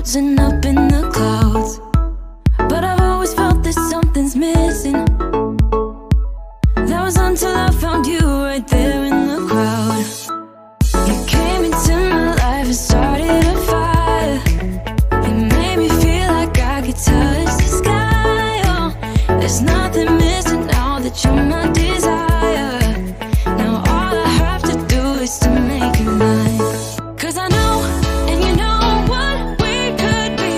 floating up in the clouds. But I've always felt that something's missing. That was until I found you right there in the crowd. You came into my life and started a fire. You made me feel like I could touch the sky. Oh, there's nothing missing now that you're my desire. Now all I have to do is to make you mine. 'Cause I know, and you know what we could be.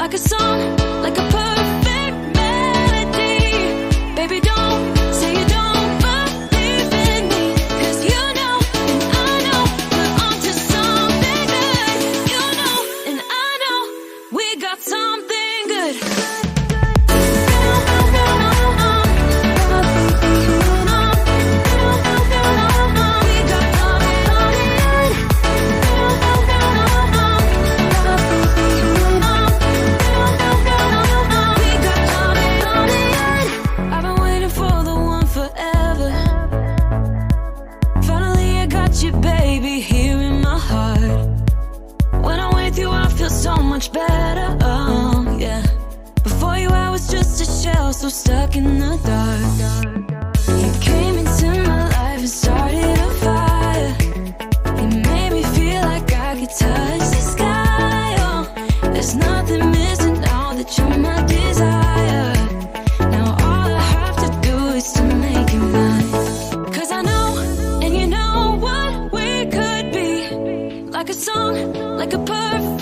Like a song, like a perfect melody. Baby, don't say you don't believe in me. 'Cause you know, and I know, we're onto something good. You know, and I know, we got something good. I've been waiting for the one forever. Finally I got you, baby, here in my heart. When I'm with you I feel so much better, oh yeah. Before you I was just a shell, so stuck in the dark. You came into my life and started a fire. You made me feel like I could touch the sky, oh. There's nothing missing now that you're my desire. Now all I have to do is to make you mine. 'Cause I know, and you know what we could be. Like a song, like a perfect